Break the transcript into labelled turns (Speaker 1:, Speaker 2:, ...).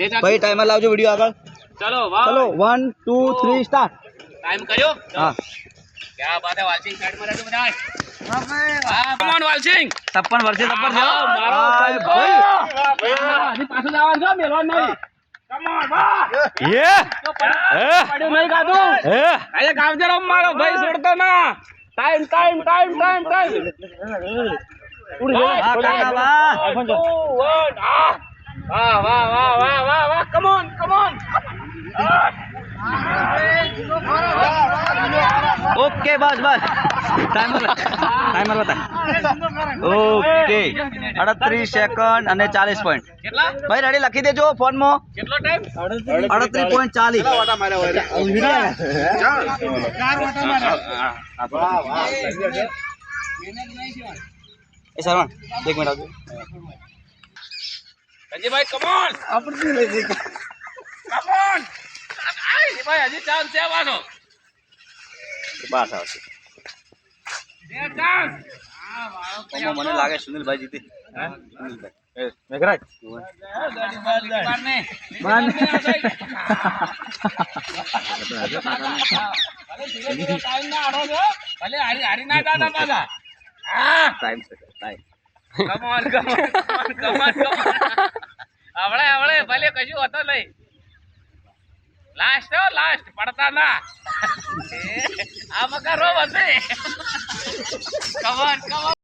Speaker 1: भाई टाइमर लाओ जो वीडियो आगे
Speaker 2: चलो
Speaker 1: चलो 1 2 3 स्टार्ट
Speaker 2: टाइम करो
Speaker 1: हां
Speaker 2: क्या बात है वालसिंग साइड में रहते बताए कम ऑन वालसिंग
Speaker 1: 56 વર્ષે તપર છે
Speaker 2: મારો
Speaker 1: ભાઈ
Speaker 2: હજી પાછું જવાનું છે મેલો નહીં કમ ઓન વાહ
Speaker 1: ये
Speaker 2: પડ્યું નહીં કાતું અરે કાવજે રમ મારો ભાઈ છોડતો ના time time time time time
Speaker 1: હા કાકા વાહ
Speaker 2: વાહ વાહ વાહ વાહ વાહ વાહ કમ ઓન
Speaker 1: ओके बस बस टाइमर बता ओके 38 સેકન્ડ અને 40 પોઈન્ટ
Speaker 2: કેટલા
Speaker 1: ભાઈ રેડી લખી દેજો ફોન માં
Speaker 2: કેટલો ટાઈમ
Speaker 1: 38.40 વાટા માર્યા વાહ વાહ એ સરવણ 1 મિનિટ આવજો
Speaker 2: સંજયભાઈ કમ ઓન આપણે લઈ જઈએ કમ ઓન આઈ ભાઈ હજી ચાન્સ છે વાનો
Speaker 1: બસ આવશે
Speaker 2: બે ચાન્સ હા વાળો
Speaker 1: મને લાગે સુનિલભાઈ જીતે
Speaker 2: હે
Speaker 1: સુનિલભાઈ મેઘરાજ
Speaker 2: ગાડી બાર ને
Speaker 1: બાર ને
Speaker 2: ભલે ટાઈમ ના આડો છો ભલે હારી ના દાદા પાછા હા
Speaker 1: ટાઈમ છે ટાઈમ
Speaker 2: કમ ઓન આવડે ભલે કશું હતો નહીં લાસ્ટ પડતા ના આ મકા રો હશે કમ ઓન